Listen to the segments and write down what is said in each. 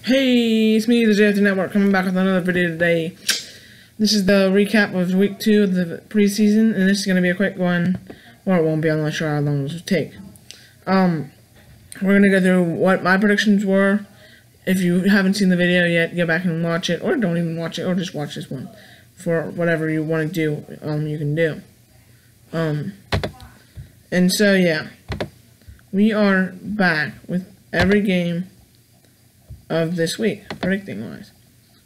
Hey, it's me, the JFT Network, coming back with another video today. This is the recap of week 2 of the preseason, and this is going to be a quick one, or it won't be, I'm not sure how long this will take. We're going to go through what my predictions were. If you haven't seen the video yet, go back and watch it, or don't even watch it, or just watch this one. For whatever you want to do, you can do. And so, yeah. We are back with every game of this week, predicting wise.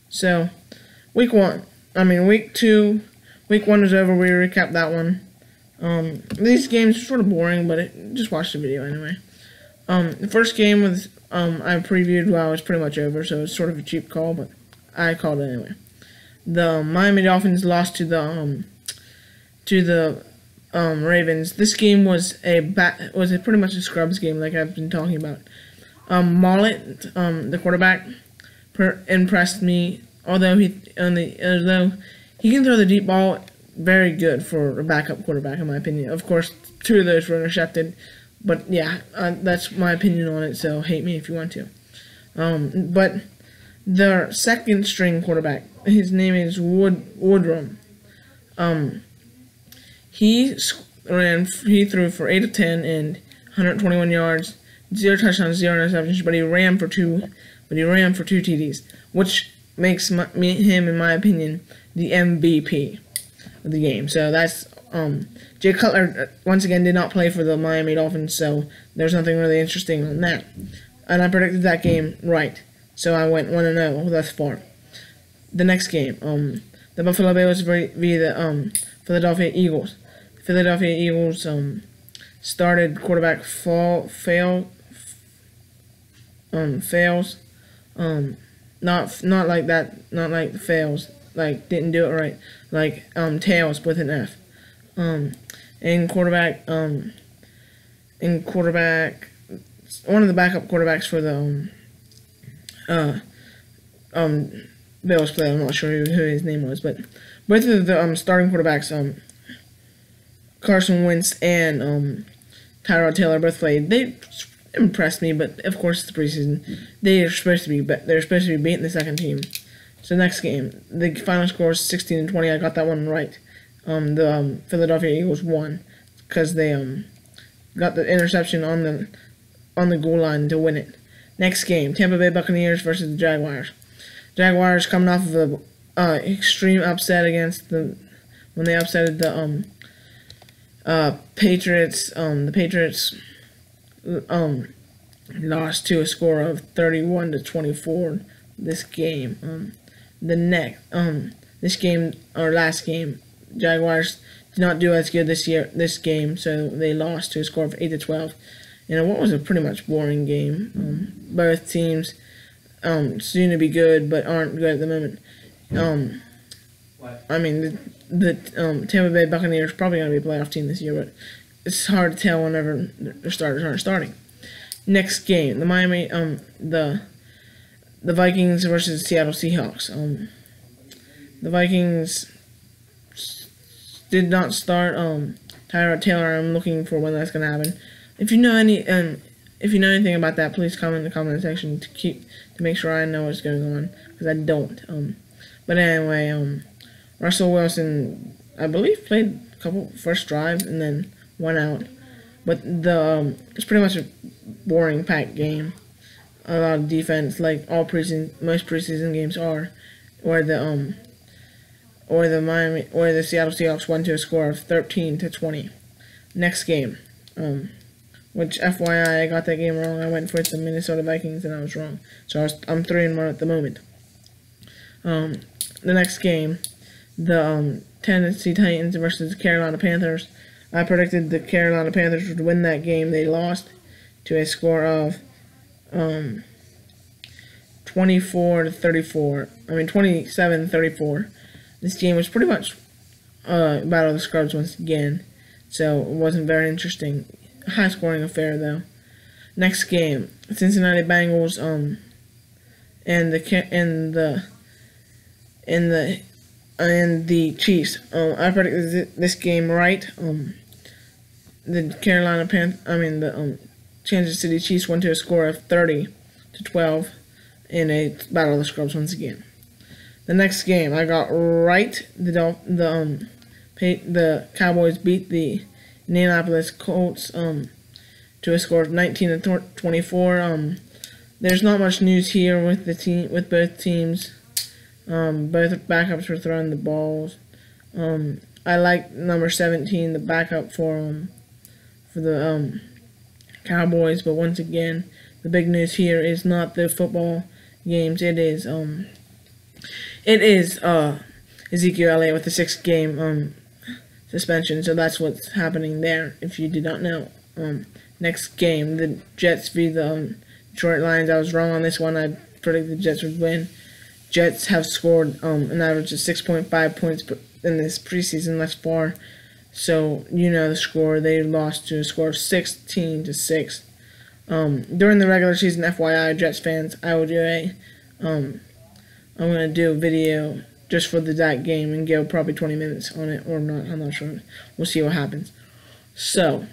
So, week 2, week 1 is over, we recapped that one. These games are sort of boring, but just watch the video anyway. The first game was, I previewed while it was pretty much over, so it's sort of a cheap call, but I called it anyway. The Miami Dolphins lost to the Ravens. This game was pretty much a scrubs game, like I've been talking about. Mollett, the quarterback, impressed me. Although he can throw the deep ball, very good for a backup quarterback in my opinion. Of course, 2 of those were intercepted, but yeah, that's my opinion on it. So hate me if you want to. But the second string quarterback, his name is Woodrum. He threw for 8 of 10 and 121 yards. 0 touchdowns, 0 interceptions, but he ran for 2 TDs, which makes him, in my opinion, the MVP of the game. So that's Jay Cutler once again did not play for the Miami Dolphins, so there's nothing really interesting on that. And I predicted that game right, so I went 1-0 thus far. The next game, the Buffalo Bills via the Philadelphia Eagles. Philadelphia Eagles started quarterback fails. Not like that, not like the fails, like didn't do it right, like tails with an F. And quarterback, one of the backup quarterbacks for the Bills player, I'm not sure who his name was, but both of the starting quarterbacks, Carson Wentz and Tyrod Taylor both played. They impressed me, but of course it's the preseason. They're supposed to be beating the second team. So next game, the final score is 16-20. I got that one right. The Philadelphia Eagles won because they got the interception on the goal line to win it. Next game, Tampa Bay Buccaneers versus the Jaguars. Jaguars coming off of the extreme upset against when they upsetted the Patriots. The Patriots lost to a score of 31-24 this game. Last game, Jaguars did not do as good this game, so they lost to a score of 8-12 in what was a pretty much boring game. Both teams soon to be good, but aren't good at the moment. I mean, the Tampa Bay Buccaneers are probably going to be a playoff team this year, but it's hard to tell whenever their starters aren't starting. Next game, the Vikings versus the Seattle Seahawks. The Vikings did not start Tyrod Taylor. I'm looking for when that's going to happen. If you know anything about that, please comment in the comment section to make sure I know what's going on, because I don't. But anyway, Russell Wilson, I believe, played a couple first drives and then went out. But it's pretty much a boring packed game. A lot of defense, like most preseason games are, where the Seattle Seahawks won to a score of 13-20. Next game, which FYI, I got that game wrong. I went for the Minnesota Vikings and I was wrong. So I'm 3-1 at the moment. The next game, the Tennessee Titans versus the Carolina Panthers. I predicted the Carolina Panthers would win that game. They lost to a score of 27-34. This game was pretty much Battle of the Scrubs once again, so it wasn't very interesting. High scoring affair though. Next game, Cincinnati Bengals and the Chiefs. I predicted this game right. The Kansas City Chiefs won to a score of 30-12. in a battle of the scrubs once again. The next game, I got right. The Cowboys beat the Indianapolis Colts to a score of 19-24. There's not much news here with both teams. Both backups were throwing the balls. I like number 17, the backup for the Cowboys, but once again, the big news here is not the football games. It is Ezekiel Elliott with the 6-game suspension. So that's what's happening there. If you did not know, next game, the Jets v the Detroit Lions. I was wrong on this one. I predicted the Jets would win. Jets have scored an average of 6.5 points in this preseason thus far. So you know the score. They lost to a score of 16-6. During the regular season, FYI, Jets fans, I will do I'm gonna do a video just for that game and go probably 20 minutes on it or not. I'm not sure. We'll see what happens. So,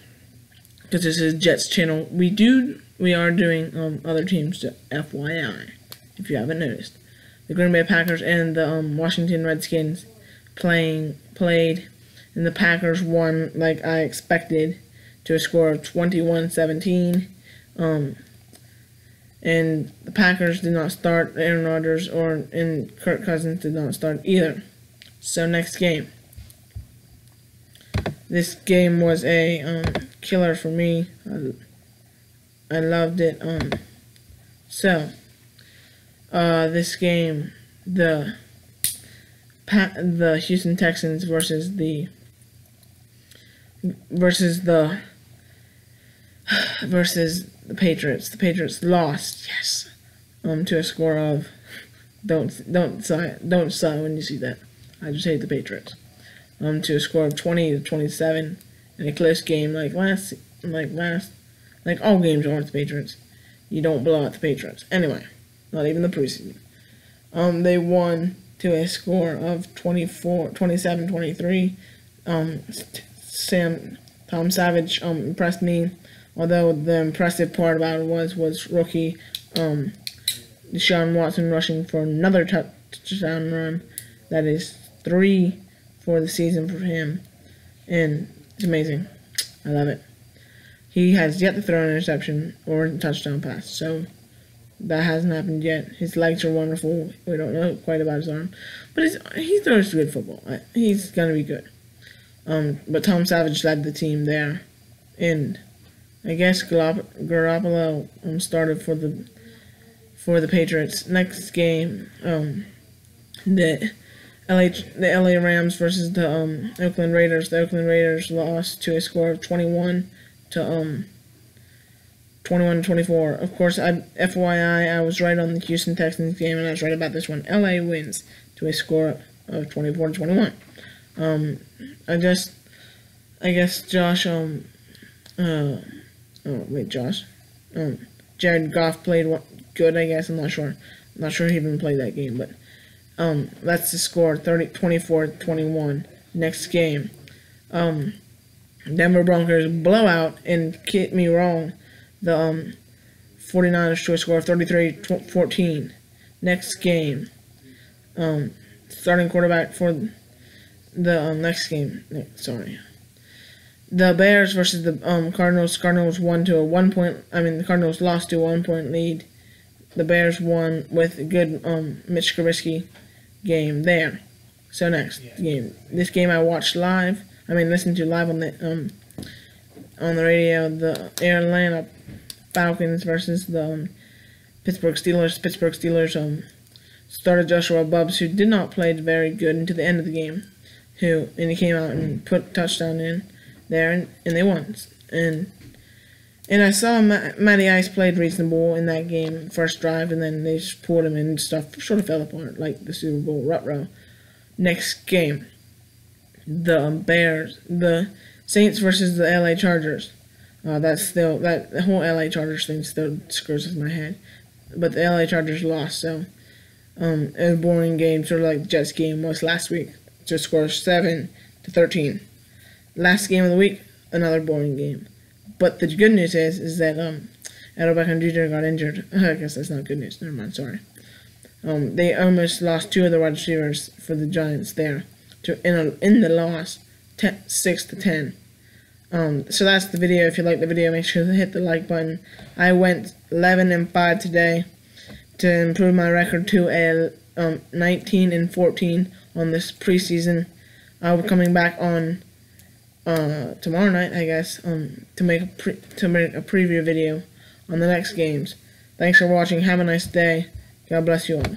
because this is Jets channel, we are doing other teams to FYI, if you haven't noticed. The Green Bay Packers and the Washington Redskins played, and the Packers won like I expected to a score of 21-17. And the Packers did not start. Aaron Rodgers and Kirk Cousins did not start either. So next game. This game was a killer for me. I loved it. This game, the Houston Texans versus the Patriots. The Patriots lost, yes, to a score of don't sigh when you see that. I just hate the Patriots. To a score of 20-27 in a close game like all games are with the Patriots. You don't blow out the Patriots. Anyway, not even the preseason. They won to a score of 27-23. Tom Savage impressed me. Although the impressive part about it was rookie Deshaun Watson rushing for another touchdown run. That is 3 for the season for him. And it's amazing. I love it. He has yet to throw an interception or a touchdown pass. So that hasn't happened yet. His legs are wonderful. We don't know quite about his arm. But he throws good football. He's going to be good. But Tom Savage led the team there. And I guess Garoppolo started for the Patriots. Next game, the LA Rams versus the Oakland Raiders. The Oakland Raiders lost to a score of 21-24. Of course, FYI, I was right on the Houston Texans game, and I was right about this one. LA wins to a score of 24-21. I guess Josh Jared Goff played good, I guess. I'm not sure. I'm not sure he even played that game, but that's the score, 24-21. Next game, Denver Broncos blowout, and get me wrong, the 49ers to a score of 33-14. Next game, starting quarterback for the next game. The Bears versus the Cardinals. Cardinals the Cardinals lost to a 1-point lead. The Bears won with a good Mitch Trubisky game there. So next game. This game I watched live. Listened to live on the radio. The Atlanta Falcons versus the Pittsburgh Steelers. Pittsburgh Steelers started Joshua Bubbs, who did not play very good until the end of the game. And he came out and put a touchdown in there, and they won. And I saw Matty Ice played reasonable in that game, first drive, and then they just pulled him in and stuff sort of fell apart like the Super Bowl rut-row. Next game, the Saints versus the LA Chargers. The whole LA Chargers thing still screws with my head. But the LA Chargers lost, so it was a boring game, sort of like the Jets game was last week. Just scored 7-13. Last game of the week, another boring game. But the good news is that Odell Beckham Jr. got injured. I guess that's not good news. Never mind. Sorry. They almost lost 2 of the wide receivers for the Giants there, in the loss, 6-10. So that's the video. If you like the video, make sure to hit the like button. I went 11-5 today to improve my record to a 19-14 on this preseason. I'll be coming back on tomorrow night, I guess, to make a preview video on the next games. Thanks for watching. Have a nice day. God bless you all.